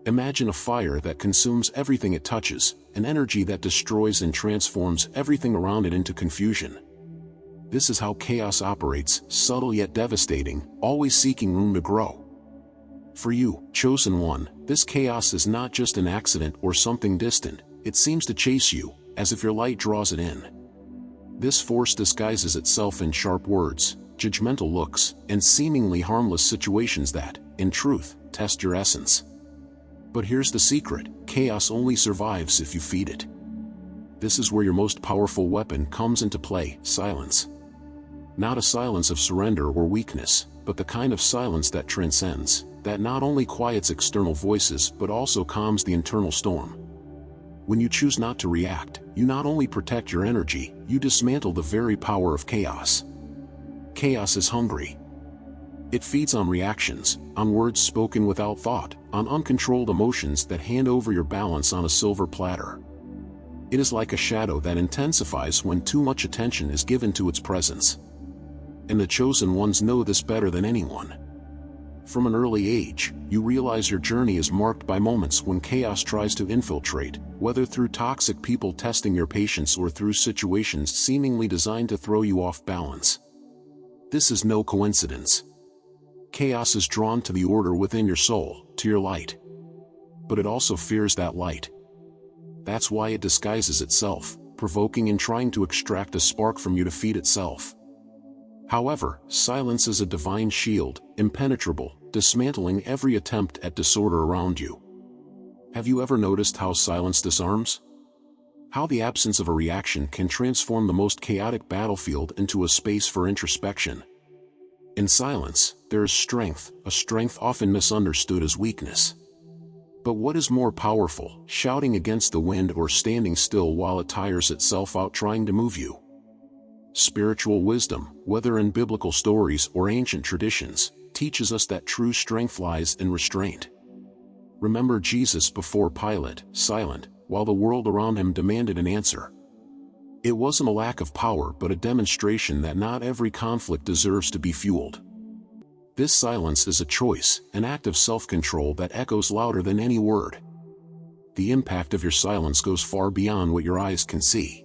Imagine a fire that consumes everything it touches, an energy that destroys and transforms everything around it into confusion. This is how chaos operates, subtle yet devastating, always seeking room to grow. For you, chosen one, this chaos is not just an accident or something distant, it seems to chase you, as if your light draws it in. This force disguises itself in sharp words, judgmental looks, and seemingly harmless situations that, in truth, test your essence. But here's the secret: chaos only survives if you feed it. This is where your most powerful weapon comes into play: silence. Not a silence of surrender or weakness, but the kind of silence that transcends, that not only quiets external voices but also calms the internal storm. When you choose not to react, you not only protect your energy, you dismantle the very power of chaos. Chaos is hungry. It feeds on reactions, on words spoken without thought, on uncontrolled emotions that hand over your balance on a silver platter. It is like a shadow that intensifies when too much attention is given to its presence. And the chosen ones know this better than anyone. From an early age, you realize your journey is marked by moments when chaos tries to infiltrate, whether through toxic people testing your patience or through situations seemingly designed to throw you off balance. This is no coincidence. Chaos is drawn to the order within your soul, to your light. But it also fears that light. That's why it disguises itself, provoking and trying to extract a spark from you to feed itself. However, silence is a divine shield, impenetrable, dismantling every attempt at disorder around you. Have you ever noticed how silence disarms? How the absence of a reaction can transform the most chaotic battlefield into a space for introspection. In silence, there is strength, a strength often misunderstood as weakness. But what is more powerful, shouting against the wind or standing still while it tires itself out trying to move you? Spiritual wisdom, whether in biblical stories or ancient traditions, teaches us that true strength lies in restraint. Remember Jesus before Pilate, silent, while the world around him demanded an answer. It wasn't a lack of power but a demonstration that not every conflict deserves to be fueled. This silence is a choice, an act of self-control that echoes louder than any word. The impact of your silence goes far beyond what your eyes can see.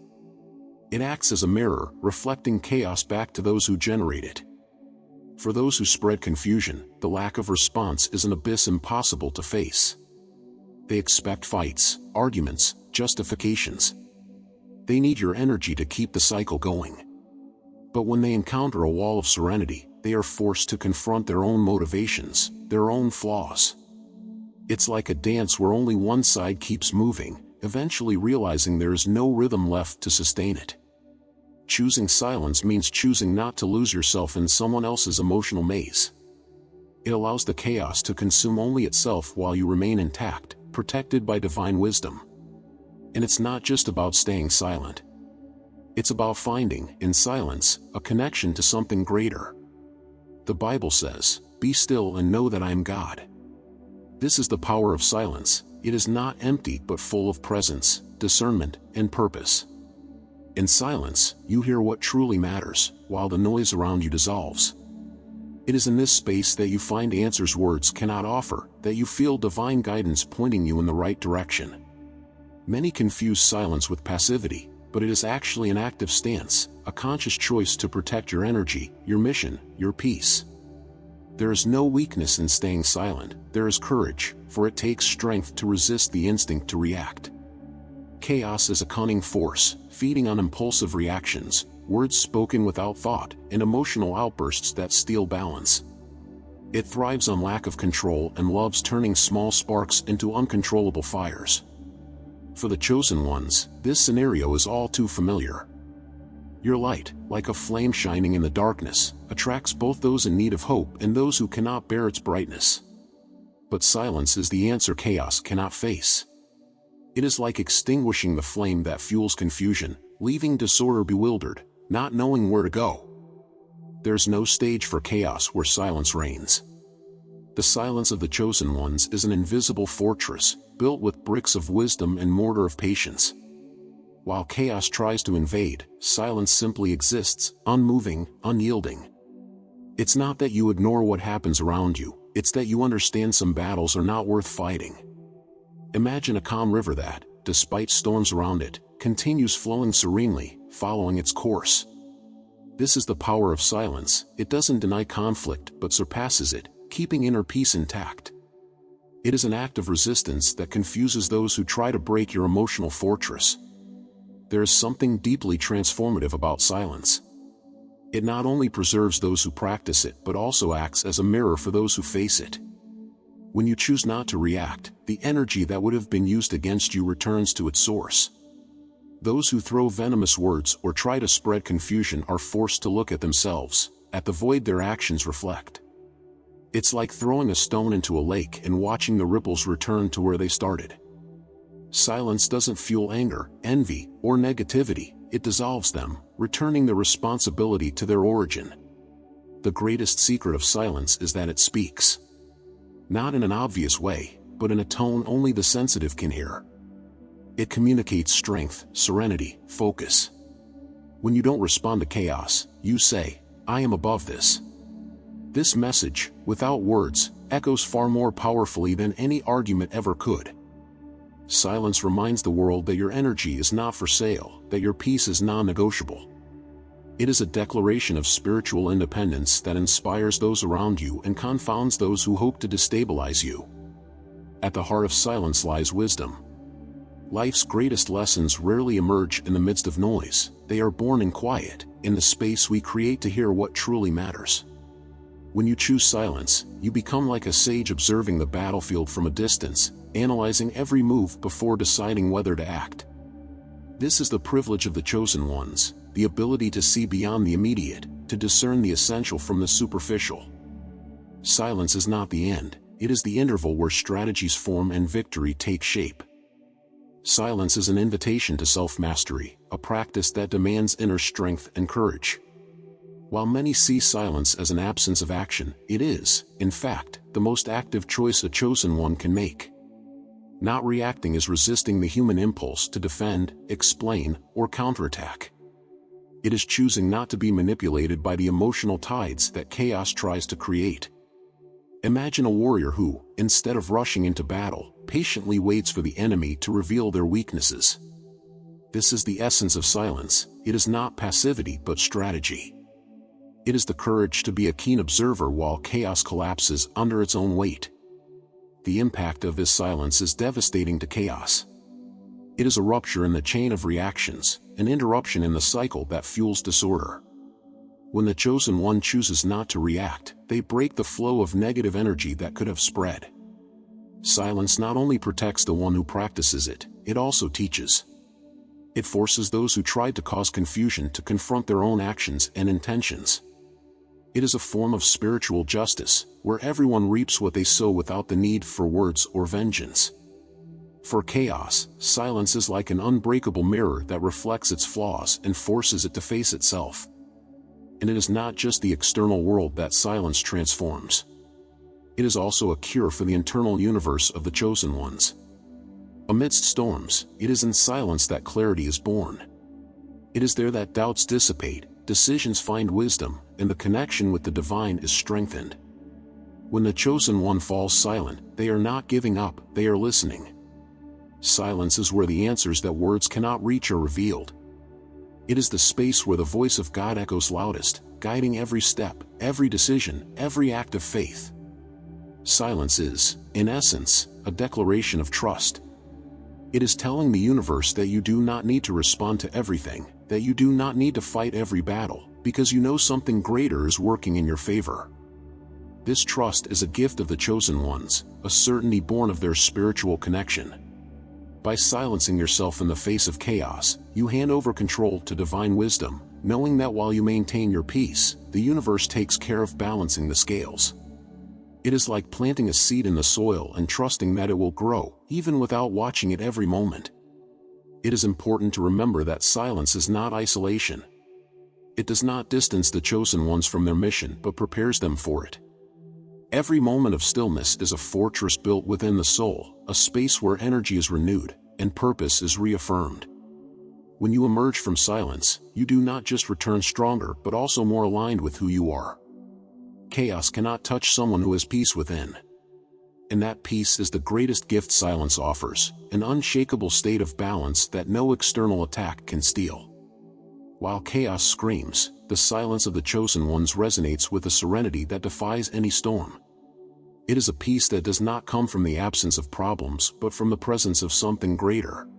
It acts as a mirror, reflecting chaos back to those who generate it. For those who spread confusion, the lack of response is an abyss impossible to face. They expect fights, arguments, justifications. They need your energy to keep the cycle going. But when they encounter a wall of serenity, they are forced to confront their own motivations, their own flaws. It's like a dance where only one side keeps moving, eventually realizing there is no rhythm left to sustain it. Choosing silence means choosing not to lose yourself in someone else's emotional maze. It allows the chaos to consume only itself while you remain intact, protected by divine wisdom. And it's not just about staying silent. It's about finding, in silence, a connection to something greater. The Bible says, "Be still and know that I am God." This is the power of silence. It is not empty but full of presence, discernment, and purpose. In silence, you hear what truly matters, while the noise around you dissolves. It is in this space that you find answers words cannot offer, that you feel divine guidance pointing you in the right direction. Many confuse silence with passivity, but it is actually an active stance, a conscious choice to protect your energy, your mission, your peace. There is no weakness in staying silent, there is courage, for it takes strength to resist the instinct to react. Chaos is a cunning force, feeding on impulsive reactions, words spoken without thought, and emotional outbursts that steal balance. It thrives on lack of control and loves turning small sparks into uncontrollable fires. For the chosen ones, this scenario is all too familiar. Your light, like a flame shining in the darkness, attracts both those in need of hope and those who cannot bear its brightness. But silence is the answer chaos cannot face. It is like extinguishing the flame that fuels confusion, leaving disorder bewildered, not knowing where to go. There's no stage for chaos where silence reigns. The silence of the chosen ones is an invisible fortress, built with bricks of wisdom and mortar of patience. While chaos tries to invade, silence simply exists, unmoving, unyielding. It's not that you ignore what happens around you, it's that you understand some battles are not worth fighting. Imagine a calm river that, despite storms around it, continues flowing serenely, following its course. This is the power of silence. It doesn't deny conflict but surpasses it, keeping inner peace intact. It is an act of resistance that confuses those who try to break your emotional fortress. There is something deeply transformative about silence. It not only preserves those who practice it but also acts as a mirror for those who face it. When you choose not to react, the energy that would have been used against you returns to its source. Those who throw venomous words or try to spread confusion are forced to look at themselves, at the void their actions reflect. It's like throwing a stone into a lake and watching the ripples return to where they started. Silence doesn't fuel anger, envy, or negativity, it dissolves them, returning the responsibility to their origin. The greatest secret of silence is that it speaks. Not in an obvious way, but in a tone only the sensitive can hear. It communicates strength, serenity, focus. When you don't respond to chaos, you say, "I am above this." This message, without words, echoes far more powerfully than any argument ever could. Silence reminds the world that your energy is not for sale, that your peace is non-negotiable. It is a declaration of spiritual independence that inspires those around you and confounds those who hope to destabilize you. At the heart of silence lies wisdom. Life's greatest lessons rarely emerge in the midst of noise. They are born in quiet, in the space we create to hear what truly matters. When you choose silence, you become like a sage observing the battlefield from a distance, analyzing every move before deciding whether to act. This is the privilege of the chosen ones, the ability to see beyond the immediate, to discern the essential from the superficial. Silence is not the end, it is the interval where strategies form and victory take shape. Silence is an invitation to self-mastery, a practice that demands inner strength and courage. While many see silence as an absence of action, it is, in fact, the most active choice a chosen one can make. Not reacting is resisting the human impulse to defend, explain, or counterattack. It is choosing not to be manipulated by the emotional tides that chaos tries to create. Imagine a warrior who, instead of rushing into battle, patiently waits for the enemy to reveal their weaknesses. This is the essence of silence. It is not passivity but strategy. It is the courage to be a keen observer while chaos collapses under its own weight. The impact of this silence is devastating to chaos. It is a rupture in the chain of reactions, an interruption in the cycle that fuels disorder. When the chosen one chooses not to react, they break the flow of negative energy that could have spread. Silence not only protects the one who practices it, it also teaches. It forces those who tried to cause confusion to confront their own actions and intentions. It is a form of spiritual justice, where everyone reaps what they sow without the need for words or vengeance. For chaos, silence is like an unbreakable mirror that reflects its flaws and forces it to face itself. And it is not just the external world that silence transforms. It is also a cure for the internal universe of the chosen ones. Amidst storms, it is in silence that clarity is born. It is there that doubts dissipate, decisions find wisdom, and the connection with the divine is strengthened. When the chosen one falls silent, they are not giving up, they are listening. Silence is where the answers that words cannot reach are revealed. It is the space where the voice of God echoes loudest, guiding every step, every decision, every act of faith. Silence is, in essence, a declaration of trust. It is telling the universe that you do not need to respond to everything, that you do not need to fight every battle, because you know something greater is working in your favor. This trust is a gift of the chosen ones, a certainty born of their spiritual connection. By silencing yourself in the face of chaos, you hand over control to divine wisdom, knowing that while you maintain your peace, the universe takes care of balancing the scales. It is like planting a seed in the soil and trusting that it will grow, even without watching it every moment. It is important to remember that silence is not isolation. It does not distance the chosen ones from their mission but prepares them for it. Every moment of stillness is a fortress built within the soul, a space where energy is renewed, and purpose is reaffirmed. When you emerge from silence, you do not just return stronger but also more aligned with who you are. Chaos cannot touch someone who has peace within. And that peace is the greatest gift silence offers, an unshakable state of balance that no external attack can steal. While chaos screams, the silence of the chosen ones resonates with a serenity that defies any storm. It is a peace that does not come from the absence of problems but from the presence of something greater.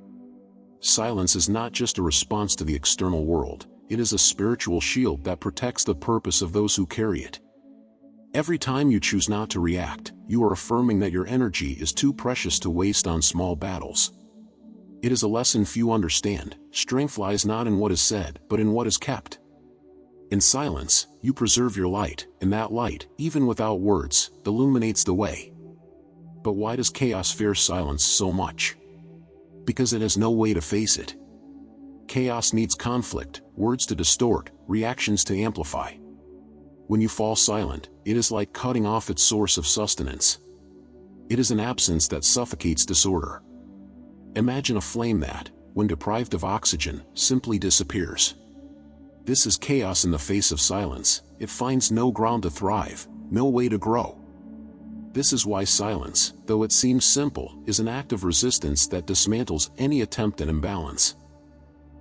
Silence is not just a response to the external world, it is a spiritual shield that protects the purpose of those who carry it. Every time you choose not to react, you are affirming that your energy is too precious to waste on small battles. It is a lesson few understand. Strength lies not in what is said, but in what is kept. In silence, you preserve your light, and that light, even without words, illuminates the way. But why does chaos fear silence so much? Because it has no way to face it. Chaos needs conflict, words to distort, reactions to amplify. When you fall silent, it is like cutting off its source of sustenance. It is an absence that suffocates disorder. Imagine a flame that, when deprived of oxygen, simply disappears. This is chaos in the face of silence. It finds no ground to thrive, no way to grow. This is why silence, though it seems simple, is an act of resistance that dismantles any attempt at imbalance.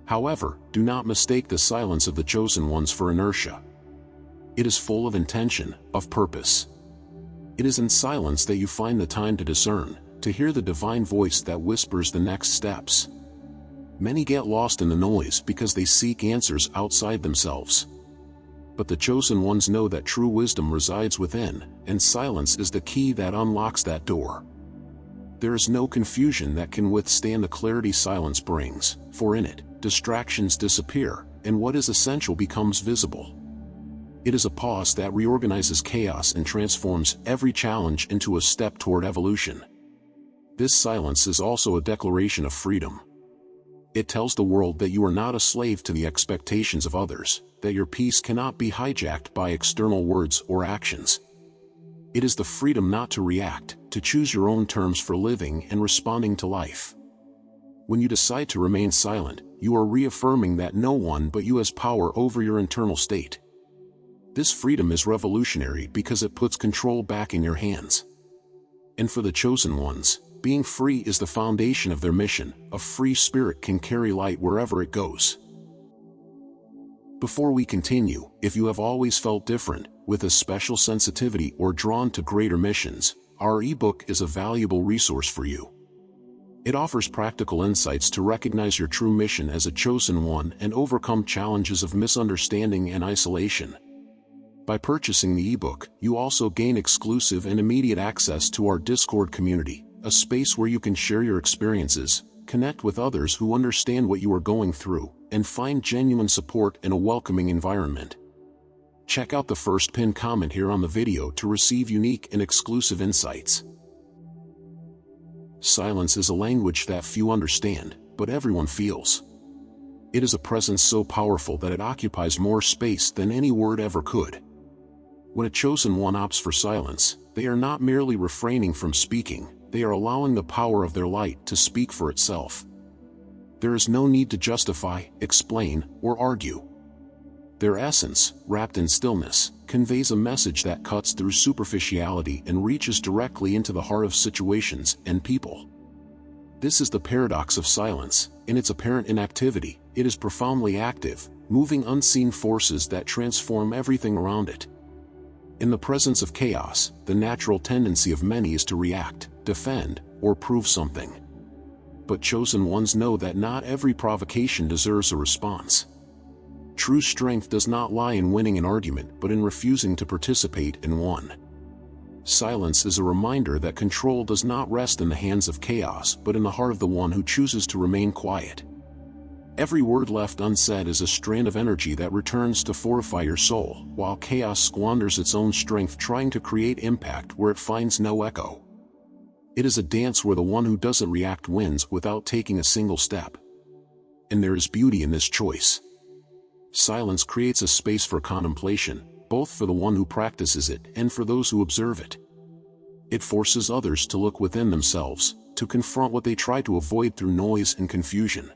However, do not mistake the silence of the chosen ones for inertia. It is full of intention, of purpose. It is in silence that you find the time to discern, to hear the divine voice that whispers the next steps. Many get lost in the noise because they seek answers outside themselves. But the chosen ones know that true wisdom resides within, and silence is the key that unlocks that door. There is no confusion that can withstand the clarity silence brings, for in it, distractions disappear, and what is essential becomes visible. It is a pause that reorganizes chaos and transforms every challenge into a step toward evolution. This silence is also a declaration of freedom. It tells the world that you are not a slave to the expectations of others, that your peace cannot be hijacked by external words or actions. It is the freedom not to react, to choose your own terms for living and responding to life. When you decide to remain silent, you are reaffirming that no one but you has power over your internal state. This freedom is revolutionary because it puts control back in your hands. And for the chosen ones, being free is the foundation of their mission. A free spirit can carry light wherever it goes. Before we continue, if you have always felt different, with a special sensitivity or drawn to greater missions, our ebook is a valuable resource for you. It offers practical insights to recognize your true mission as a chosen one and overcome challenges of misunderstanding and isolation. By purchasing the ebook, you also gain exclusive and immediate access to our Discord community, a space where you can share your experiences, connect with others who understand what you are going through, and find genuine support in a welcoming environment. Check out the first pinned comment here on the video to receive unique and exclusive insights. Silence is a language that few understand, but everyone feels. It is a presence so powerful that it occupies more space than any word ever could. When a chosen one opts for silence, they are not merely refraining from speaking, they are allowing the power of their light to speak for itself. There is no need to justify, explain, or argue. Their essence, wrapped in stillness, conveys a message that cuts through superficiality and reaches directly into the heart of situations and people. This is the paradox of silence. In its apparent inactivity, it is profoundly active, moving unseen forces that transform everything around it. In the presence of chaos, the natural tendency of many is to react, defend, or prove something. But chosen ones know that not every provocation deserves a response. True strength does not lie in winning an argument but in refusing to participate in one. Silence is a reminder that control does not rest in the hands of chaos but in the heart of the one who chooses to remain quiet. Every word left unsaid is a strand of energy that returns to fortify your soul, while chaos squanders its own strength trying to create impact where it finds no echo. It is a dance where the one who doesn't react wins without taking a single step. And there is beauty in this choice. Silence creates a space for contemplation, both for the one who practices it and for those who observe it. It forces others to look within themselves, to confront what they try to avoid through noise and confusion.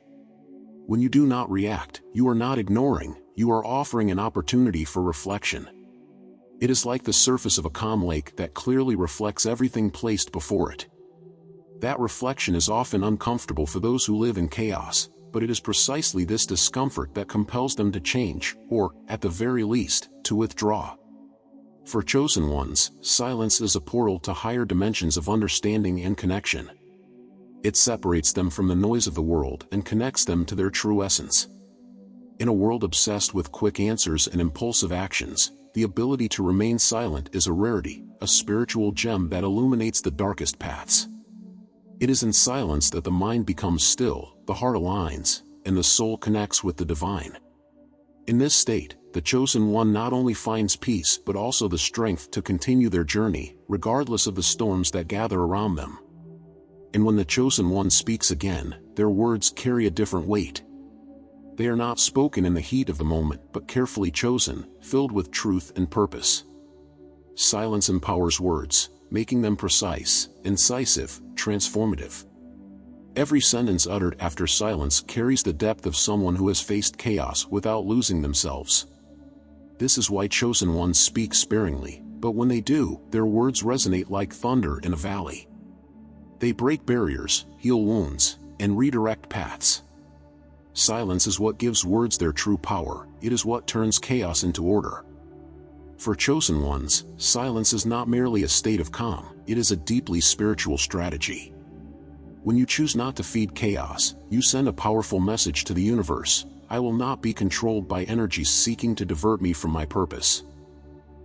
When you do not react, you are not ignoring, you are offering an opportunity for reflection. It is like the surface of a calm lake that clearly reflects everything placed before it. That reflection is often uncomfortable for those who live in chaos, but it is precisely this discomfort that compels them to change, or, at the very least, to withdraw. For chosen ones, silence is a portal to higher dimensions of understanding and connection. It separates them from the noise of the world and connects them to their true essence. In a world obsessed with quick answers and impulsive actions, the ability to remain silent is a rarity, a spiritual gem that illuminates the darkest paths. It is in silence that the mind becomes still, the heart aligns, and the soul connects with the divine. In this state, the chosen one not only finds peace but also the strength to continue their journey, regardless of the storms that gather around them. And when the chosen one speaks again, their words carry a different weight. They are not spoken in the heat of the moment but carefully chosen, filled with truth and purpose. Silence empowers words, making them precise, incisive, transformative. Every sentence uttered after silence carries the depth of someone who has faced chaos without losing themselves. This is why chosen ones speak sparingly, but when they do, their words resonate like thunder in a valley. They break barriers, heal wounds, and redirect paths. Silence is what gives words their true power. It is what turns chaos into order. For chosen ones, silence is not merely a state of calm, it is a deeply spiritual strategy. When you choose not to feed chaos, you send a powerful message to the universe: I will not be controlled by energies seeking to divert me from my purpose.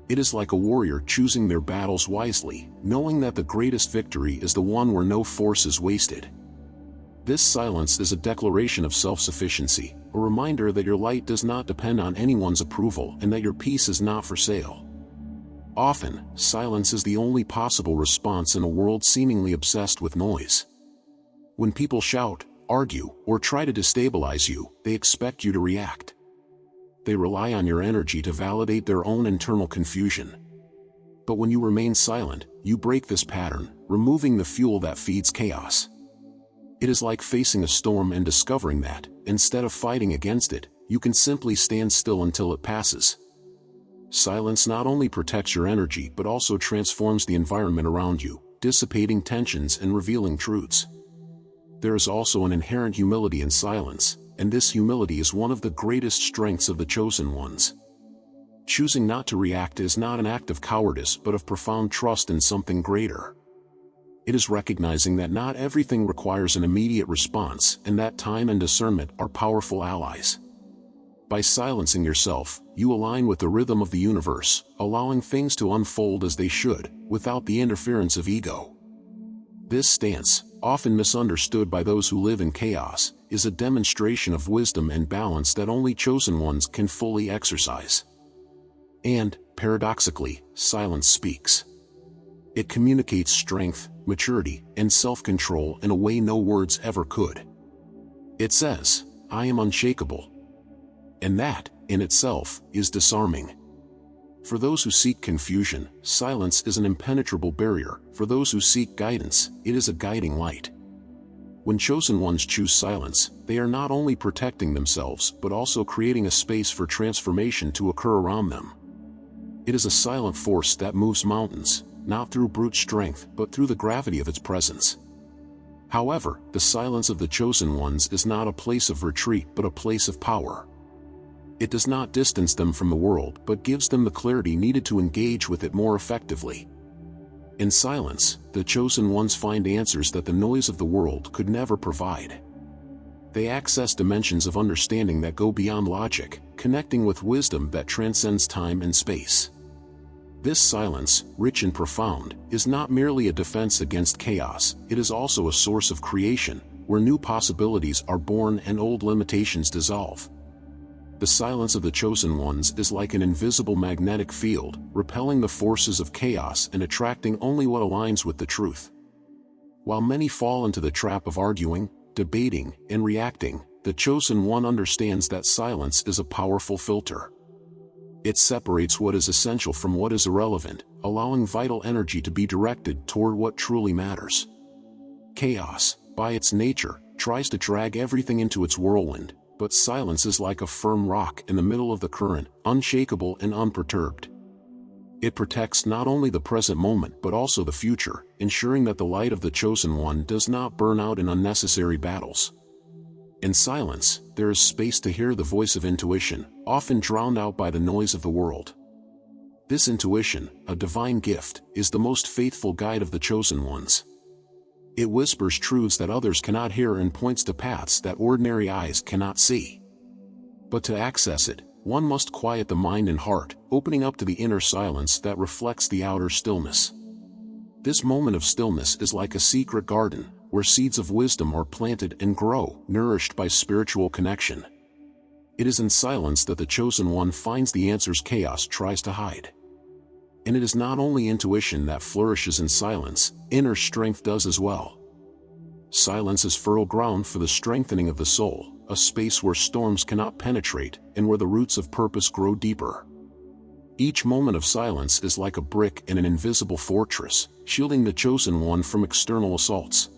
It is like a warrior choosing their battles wisely, knowing that the greatest victory is the one where no force is wasted. This silence is a declaration of self-sufficiency, a reminder that your light does not depend on anyone's approval and that your peace is not for sale. Often, silence is the only possible response in a world seemingly obsessed with noise. When people shout, argue, or try to destabilize you, they expect you to react. They rely on your energy to validate their own internal confusion. But when you remain silent, you break this pattern, removing the fuel that feeds chaos. It is like facing a storm and discovering that, instead of fighting against it, you can simply stand still until it passes. Silence not only protects your energy but also transforms the environment around you, dissipating tensions and revealing truths. There is also an inherent humility in silence, and this humility is one of the greatest strengths of the chosen ones. Choosing not to react is not an act of cowardice but of profound trust in something greater. It is recognizing that not everything requires an immediate response and that time and discernment are powerful allies. By silencing yourself, you align with the rhythm of the universe, allowing things to unfold as they should, without the interference of ego. This stance, often misunderstood by those who live in chaos, is a demonstration of wisdom and balance that only chosen ones can fully exercise. And, paradoxically, silence speaks. It communicates strength, maturity, and self-control in a way no words ever could. It says, I am unshakable. And that, in itself, is disarming. For those who seek confusion, silence is an impenetrable barrier. For those who seek guidance, it is a guiding light. When chosen ones choose silence, they are not only protecting themselves but also creating a space for transformation to occur around them. It is a silent force that moves mountains, not through brute strength but through the gravity of its presence. However, the silence of the chosen ones is not a place of retreat but a place of power. It does not distance them from the world but gives them the clarity needed to engage with it more effectively. In silence, the chosen ones find answers that the noise of the world could never provide. They access dimensions of understanding that go beyond logic, connecting with wisdom that transcends time and space. This silence, rich and profound, is not merely a defense against chaos, it is also a source of creation, where new possibilities are born and old limitations dissolve. The silence of the chosen ones is like an invisible magnetic field, repelling the forces of chaos and attracting only what aligns with the truth. While many fall into the trap of arguing, debating, and reacting, the chosen one understands that silence is a powerful filter. It separates what is essential from what is irrelevant, allowing vital energy to be directed toward what truly matters. Chaos, by its nature, tries to drag everything into its whirlwind, but silence is like a firm rock in the middle of the current, unshakable and unperturbed. It protects not only the present moment but also the future, ensuring that the light of the Chosen One does not burn out in unnecessary battles. In silence, there is space to hear the voice of intuition, often drowned out by the noise of the world. This intuition, a divine gift, is the most faithful guide of the Chosen Ones. It whispers truths that others cannot hear and points to paths that ordinary eyes cannot see. But to access it, one must quiet the mind and heart, opening up to the inner silence that reflects the outer stillness. This moment of stillness is like a secret garden, where seeds of wisdom are planted and grow, nourished by spiritual connection. It is in silence that the Chosen One finds the answers chaos tries to hide. And it is not only intuition that flourishes in silence, inner strength does as well. Silence is fertile ground for the strengthening of the soul, a space where storms cannot penetrate and where the roots of purpose grow deeper. Each moment of silence is like a brick in an invisible fortress, shielding the Chosen One from external assaults.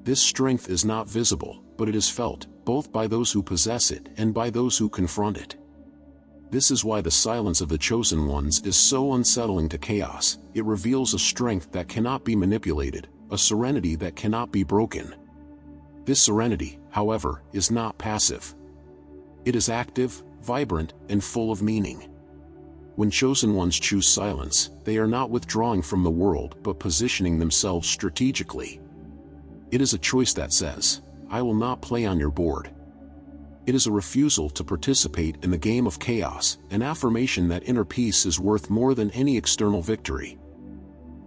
This strength is not visible, but it is felt, both by those who possess it and by those who confront it. This is why the silence of the Chosen Ones is so unsettling to chaos. It reveals a strength that cannot be manipulated, a serenity that cannot be broken. This serenity, however, is not passive. It is active, vibrant, and full of meaning. When Chosen Ones choose silence, they are not withdrawing from the world but positioning themselves strategically. It is a choice that says, "I will not play on your board." It is a refusal to participate in the game of chaos, an affirmation that inner peace is worth more than any external victory.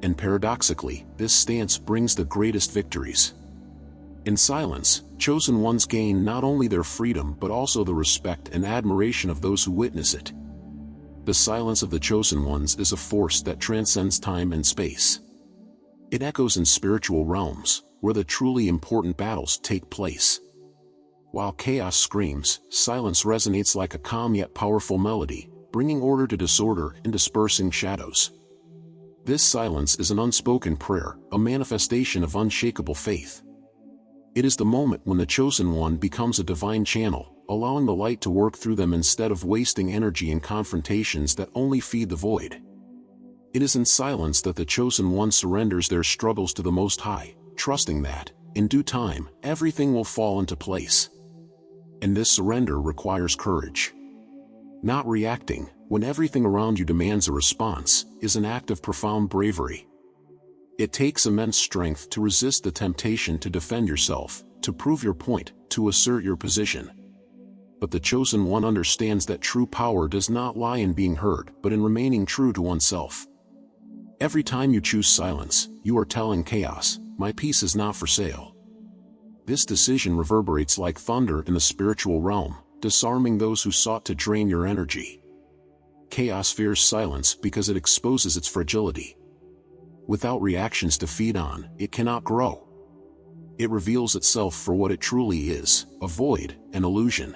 And paradoxically, this stance brings the greatest victories. In silence, Chosen Ones gain not only their freedom but also the respect and admiration of those who witness it. The silence of the Chosen Ones is a force that transcends time and space. It echoes in spiritual realms, where the truly important battles take place. While chaos screams, silence resonates like a calm yet powerful melody, bringing order to disorder and dispersing shadows. This silence is an unspoken prayer, a manifestation of unshakable faith. It is the moment when the Chosen One becomes a divine channel, allowing the light to work through them instead of wasting energy in confrontations that only feed the void. It is in silence that the Chosen One surrenders their struggles to the Most High, trusting that, in due time, everything will fall into place. And this surrender requires courage. Not reacting, when everything around you demands a response, is an act of profound bravery. It takes immense strength to resist the temptation to defend yourself, to prove your point, to assert your position. But the Chosen One understands that true power does not lie in being heard but in remaining true to oneself. Every time you choose silence, you are telling chaos, "My peace is not for sale." This decision reverberates like thunder in the spiritual realm, disarming those who sought to drain your energy. Chaos fears silence because it exposes its fragility. Without reactions to feed on, it cannot grow. It reveals itself for what it truly is, a void, an illusion.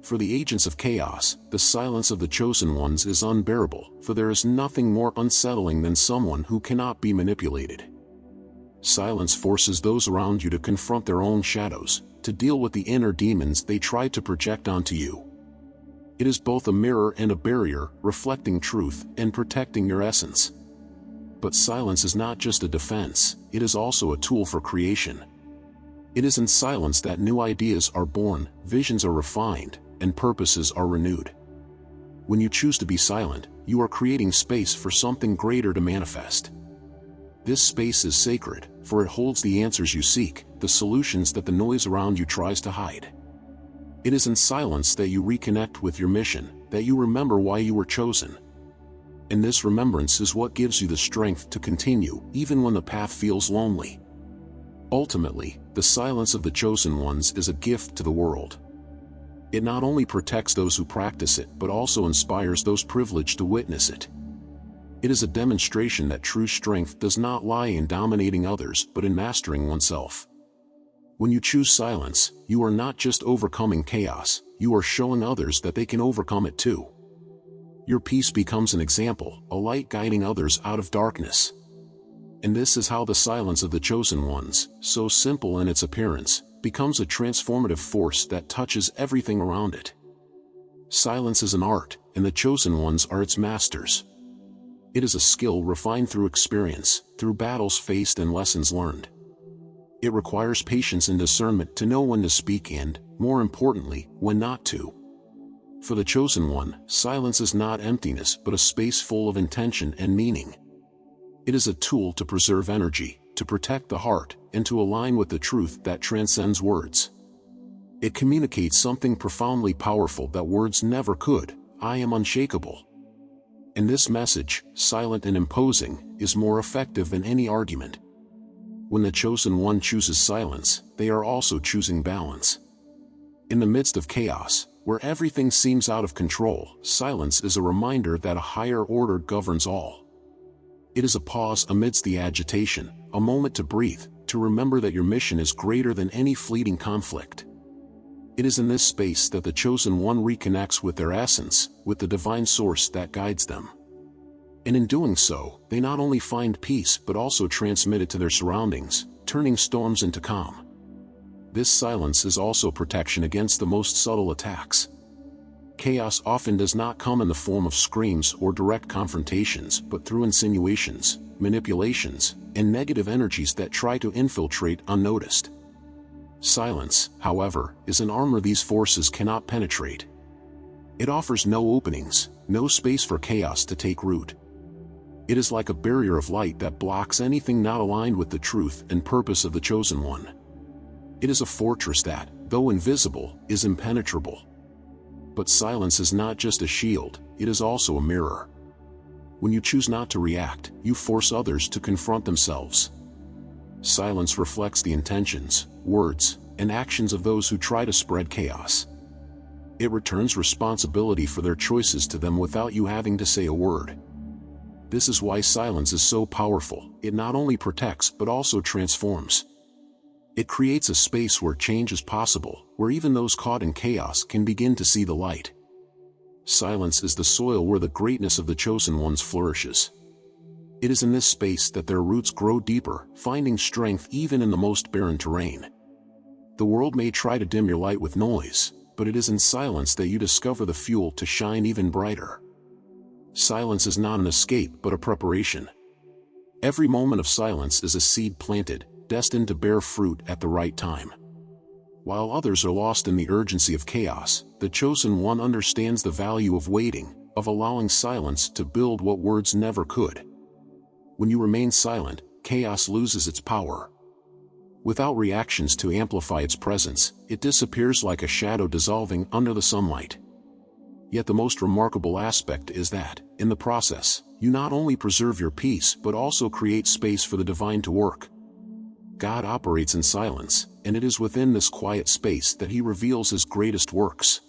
For the agents of chaos, the silence of the Chosen Ones is unbearable, for there is nothing more unsettling than someone who cannot be manipulated. Silence forces those around you to confront their own shadows, to deal with the inner demons they try to project onto you. It is both a mirror and a barrier, reflecting truth and protecting your essence. But silence is not just a defense, it is also a tool for creation. It is in silence that new ideas are born, visions are refined, and purposes are renewed. When you choose to be silent, you are creating space for something greater to manifest. This space is sacred, for it holds the answers you seek, the solutions that the noise around you tries to hide. It is in silence that you reconnect with your mission, that you remember why you were chosen. And this remembrance is what gives you the strength to continue, even when the path feels lonely. Ultimately, the silence of the Chosen Ones is a gift to the world. It not only protects those who practice it but also inspires those privileged to witness it. It is a demonstration that true strength does not lie in dominating others but in mastering oneself. When you choose silence, you are not just overcoming chaos, you are showing others that they can overcome it too. Your peace becomes an example, a light guiding others out of darkness. And this is how the silence of the Chosen Ones, so simple in its appearance, becomes a transformative force that touches everything around it. Silence is an art, and the Chosen Ones are its masters. It is a skill refined through experience, through battles faced and lessons learned. It requires patience and discernment to know when to speak and, more importantly, when not to. For the chosen one, silence is not emptiness but a space full of intention and meaning. It is a tool to preserve energy, to protect the heart, and to align with the truth that transcends words. It communicates something profoundly powerful that words never could: I am unshakable. And this message, silent and imposing, is more effective than any argument. When the chosen one chooses silence, they are also choosing balance. In the midst of chaos, where everything seems out of control, silence is a reminder that a higher order governs all. It is a pause amidst the agitation, a moment to breathe, to remember that your mission is greater than any fleeting conflict. It is in this space that the chosen one reconnects with their essence, with the divine source that guides them. And in doing so, they not only find peace but also transmit it to their surroundings, turning storms into calm. This silence is also protection against the most subtle attacks. Chaos often does not come in the form of screams or direct confrontations but through insinuations, manipulations, and negative energies that try to infiltrate unnoticed. Silence, however, is an armor these forces cannot penetrate. It offers no openings, no space for chaos to take root. It is like a barrier of light that blocks anything not aligned with the truth and purpose of the chosen one. It is a fortress that, though invisible, is impenetrable. But silence is not just a shield, it is also a mirror. When you choose not to react, you force others to confront themselves. Silence reflects the intentions, words, and actions of those who try to spread chaos. It returns responsibility for their choices to them without you having to say a word. This is why silence is so powerful. It not only protects but also transforms. It creates a space where change is possible, where even those caught in chaos can begin to see the light. Silence is the soil where the greatness of the chosen ones flourishes. It is in this space that their roots grow deeper, finding strength even in the most barren terrain. The world may try to dim your light with noise, but it is in silence that you discover the fuel to shine even brighter. Silence is not an escape but a preparation. Every moment of silence is a seed planted, destined to bear fruit at the right time. While others are lost in the urgency of chaos, the chosen one understands the value of waiting, of allowing silence to build what words never could. When you remain silent, chaos loses its power. Without reactions to amplify its presence, it disappears like a shadow dissolving under the sunlight. Yet the most remarkable aspect is that, in the process, you not only preserve your peace but also create space for the divine to work. God operates in silence, and it is within this quiet space that He reveals His greatest works.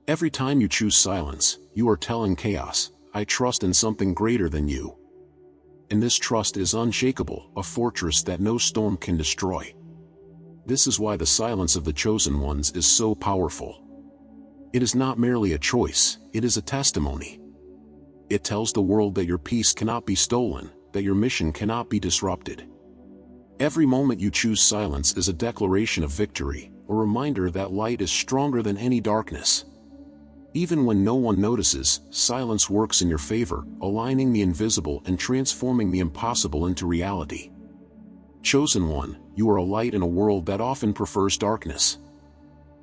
Every time you choose silence, you are telling chaos, I trust in something greater than you. And this trust is unshakable, a fortress that no storm can destroy. This is why the silence of the chosen ones is so powerful. It is not merely a choice, it is a testimony. It tells the world that your peace cannot be stolen, that your mission cannot be disrupted. Every moment you choose silence is a declaration of victory, a reminder that light is stronger than any darkness. Even when no one notices, silence works in your favor, aligning the invisible and transforming the impossible into reality. Chosen one, you are a light in a world that often prefers darkness.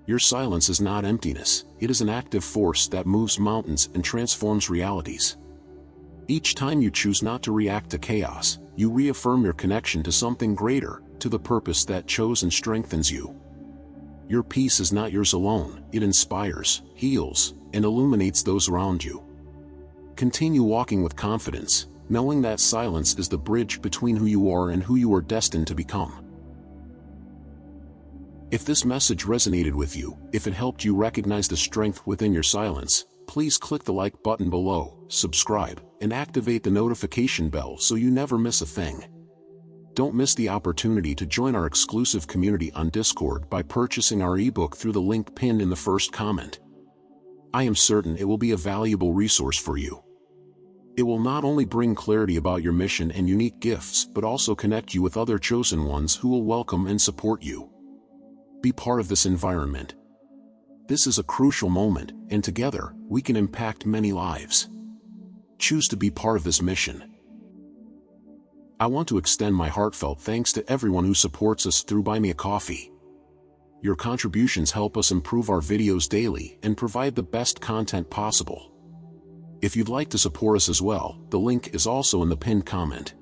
Your silence is not emptiness, it is an active force that moves mountains and transforms realities. Each time you choose not to react to chaos, you reaffirm your connection to something greater, to the purpose that chose and strengthens you. Your peace is not yours alone, it inspires, heals, and illuminates those around you. Continue walking with confidence, knowing that silence is the bridge between who you are and who you are destined to become. If this message resonated with you, if it helped you recognize the strength within your silence, please click the like button below, subscribe, and activate the notification bell so you never miss a thing. Don't miss the opportunity to join our exclusive community on Discord by purchasing our ebook through the link pinned in the first comment. I am certain it will be a valuable resource for you. It will not only bring clarity about your mission and unique gifts but also connect you with other chosen ones who will welcome and support you. Be part of this environment. This is a crucial moment, and together, we can impact many lives. choose to be part of this mission. I want to extend my heartfelt thanks to everyone who supports us through Buy Me a Coffee. Your contributions help us improve our videos daily and provide the best content possible. If you'd like to support us as well, the link is also in the pinned comment.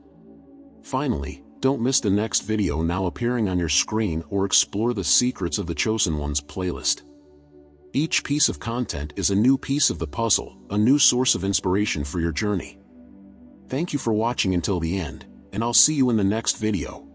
Finally, don't miss the next video now appearing on your screen or explore the Secrets of the Chosen Ones playlist. Each piece of content is a new piece of the puzzle, a new source of inspiration for your journey. Thank you for watching until the end, and I'll see you in the next video.